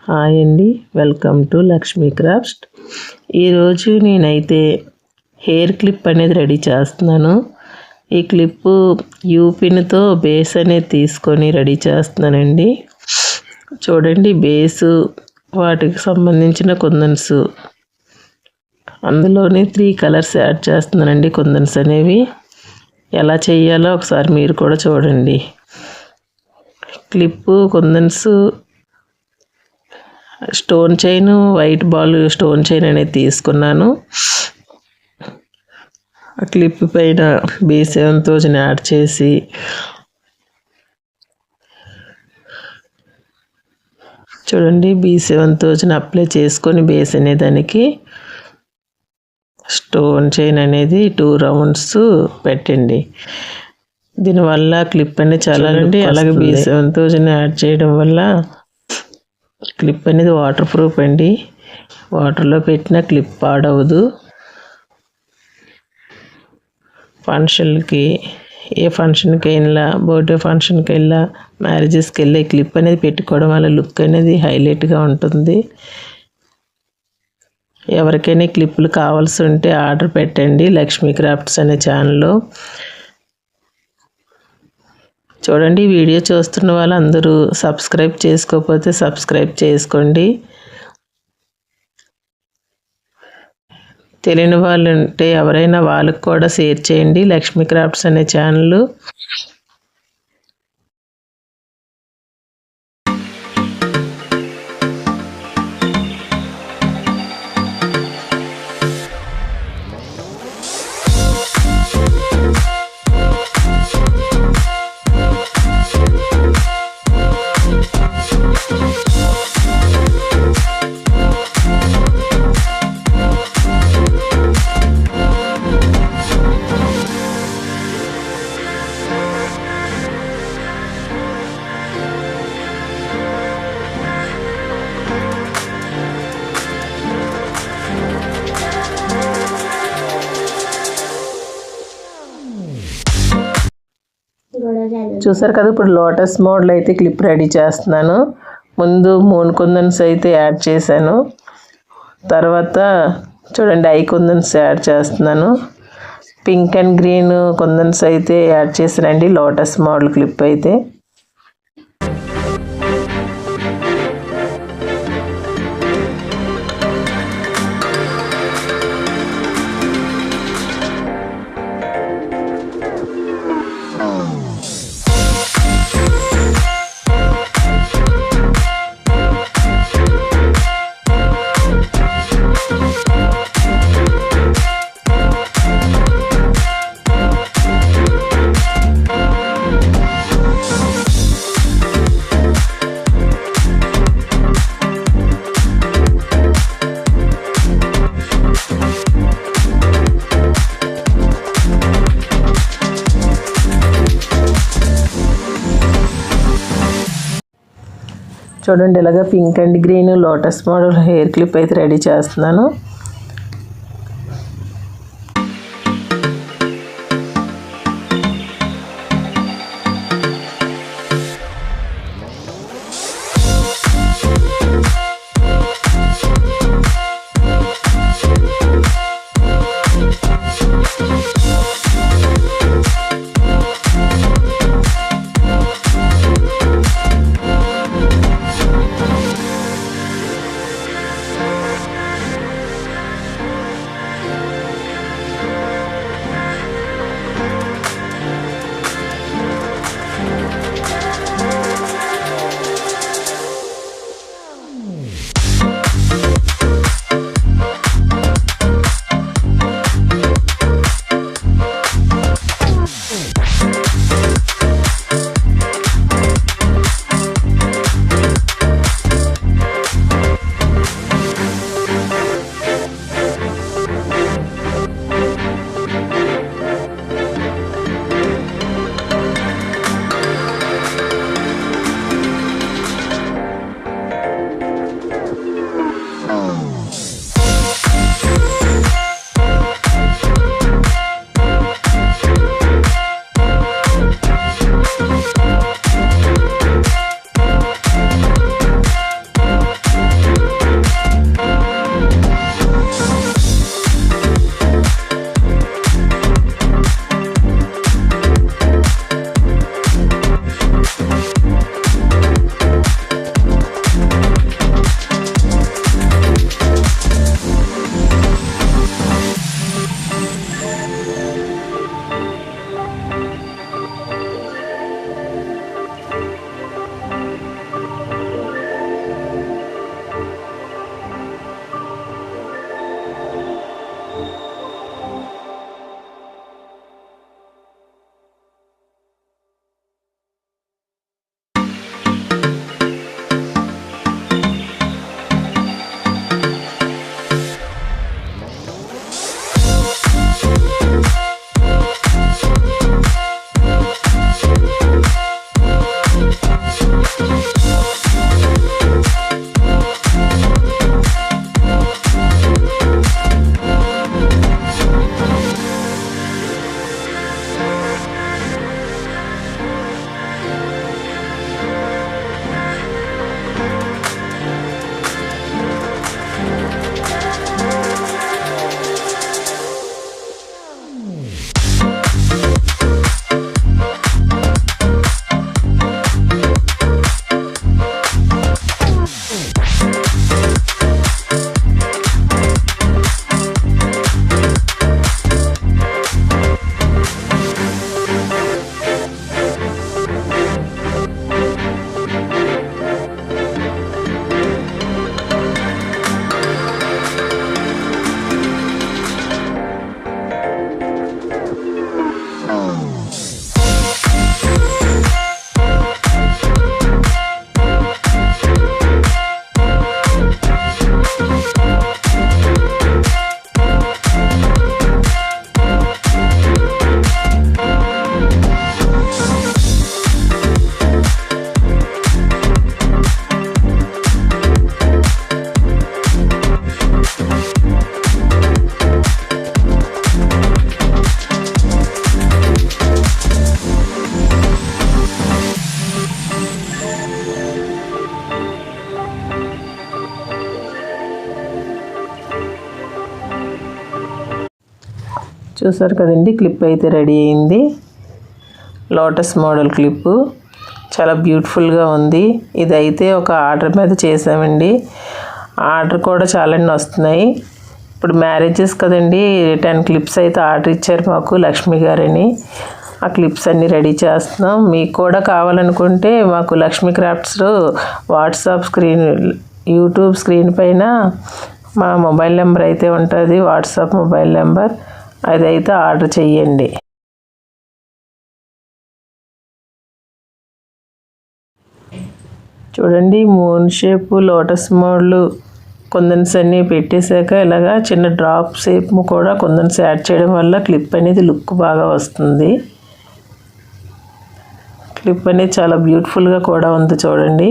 Hi అండి, welcome to Lakshmi crafts. ఈరోజు నేనైతే హెయిర్ క్లిప్ అనేది రెడీ చేస్తున్నాను. ఈ క్లిప్పు యూపిన్తో బేస్ అనేది తీసుకొని రెడీ చేస్తున్నానండి. చూడండి, బేసు వాటికి సంబంధించిన కుందన్స్, అందులోనే 3 కలర్స్ యాడ్ చేస్తున్నానండి. కుందన్స్ అనేవి ఎలా చేయాలో ఒకసారి మీరు కూడా చూడండి. Clip, kundans, stone chain, white ball stone chain అనేది తీసుకున్నాను. ఆ క్లిప్ పైన B7000 యాడ్ చేసి చూడండి, B7000 అప్లై చేసుకొని బేస్ అనేదానికి స్టోన్ చైన్ అనేది 2 రౌండ్స్ పెట్టండి. దీనివల్ల క్లిప్ అనేది చాలా అలాగే B7000 యాడ్ చేయడం వల్ల క్లిప్ అనేది వాటర్ ప్రూఫ్ అండి. వాటర్లో పెట్టిన క్లిప్ పాడవదు. ఫంక్షన్కి, ఏ ఫంక్షన్కి వెళ్ళినా, బర్త్డే ఫంక్షన్కి వెళ్ళినా, మ్యారేజెస్కి వెళ్ళి క్లిప్ అనేది పెట్టుకోవడం వల్ల లుక్ అనేది హైలైట్గా ఉంటుంది. ఎవరికైనా క్లిప్పులు కావాల్సి ఉంటే ఆర్డర్ పెట్టండి లక్ష్మీ క్రాఫ్ట్స్ అనే ఛానల్లో. చూడండి, వీడియో చూస్తున్న వాళ్ళందరూ సబ్స్క్రైబ్ చేసుకోకపోతే సబ్స్క్రైబ్ చేసుకోండి. తెలియని వాళ్ళు ఉంటే ఎవరైనా వాళ్ళకి కూడా షేర్ చేయండి లక్ష్మీ క్రాఫ్ట్స్ అనే ఛానల్. చూసారు కదా, ఇప్పుడు లోటస్ మోడల్ అయితే క్లిప్ రెడీ చేస్తున్నాను. ముందు 3 కుందన్స్ అయితే యాడ్ చేశాను. తర్వాత చూడండి, ఐ కుందన్స్ యాడ్ చేస్తున్నాను. పింక్ అండ్ గ్రీన్ కుందన్స్ అయితే యాడ్ చేశానండి లోటస్ మోడల్ క్లిప్ అయితే. చూడండి, ఇలాగ pink and green lotus model hair clip అయితే రెడీ చేస్తున్నాను. చూసారు కదండి, క్లిప్ అయితే రెడీ అయింది. లోటస్ మోడల్ క్లిప్పు చాలా బ్యూటిఫుల్గా ఉంది. ఇదైతే ఒక ఆర్డర్ మీద చేసామండి. ఆర్డర్ కూడా చాలానే వస్తున్నాయి. ఇప్పుడు మ్యారేజెస్ కదండి, 10 క్లిప్స్ అయితే ఆర్డర్ ఇచ్చారు మాకు లక్ష్మి గారని. ఆ క్లిప్స్ అన్నీ రెడీ చేస్తున్నాం. మీకు కూడా కావాలనుకుంటే మాకు లక్ష్మీ క్రాఫ్ట్స్లో వాట్సాప్ యూట్యూబ్ స్క్రీన్ పైన మా మొబైల్ నెంబర్ అయితే ఉంటుంది, వాట్సాప్ మొబైల్ నెంబర్. అదైతే ఆర్డర్ చెయ్యండి. చూడండి, మూన్ షేపు లోటస్ మోడల్ కుందన్స్ అన్నీ పెట్టేశాక ఇలాగా చిన్న డ్రాప్ షేప్ కూడా కుందన్స్ యాడ్ చేయడం వల్ల క్లిప్ అనేది లుక్ బాగా వస్తుంది. క్లిప్ అనేది చాలా బ్యూటిఫుల్గా కూడా ఉంది చూడండి.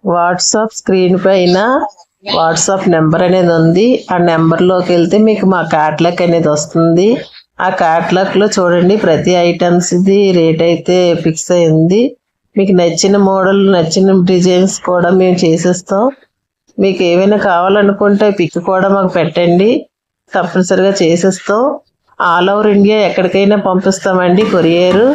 వాట్సాప్ స్క్రీన్ పైన వాట్సాప్ నెంబర్ అనేది ఉంది. ఆ నెంబర్లోకి వెళ్తే మీకు మా క్యాట్లాగ్ అనేది వస్తుంది. ఆ క్యాట్లాగ్లో చూడండి, ప్రతి ఐటమ్స్ది రేట్ అయితే ఫిక్స్ అయింది. మీకు నచ్చిన మోడల్, నచ్చిన డిజైన్స్ కూడా మేము చేసేస్తాం. మీకు ఏమైనా కావాలనుకుంటే పిక్ కూడా మాకు పెట్టండి, తప్పనిసరిగా చేసేస్తాం. ఆల్ ఓవర్ ఇండియా ఎక్కడికైనా పంపిస్తామండి కొరియరు.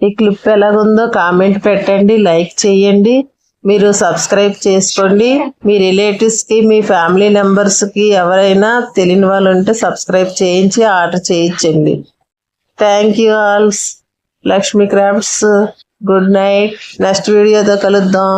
ఈ క్లిప్ ఎలాగుందో కామెంట్ పెట్టండి, లైక్ చేయండి. మీరు సబ్స్క్రైబ్ చేసుకోండి. మీ రిలేటివ్స్కి, మీ ఫ్యామిలీ మెంబర్స్కి ఎవరైనా తెలియని వాళ్ళు ఉంటే సబ్స్క్రైబ్ చేయించి ఆర్డర్ చేయించండి. Thank you all. Lakshmi crafts good night. Next వీడియోతో కలుద్దాం.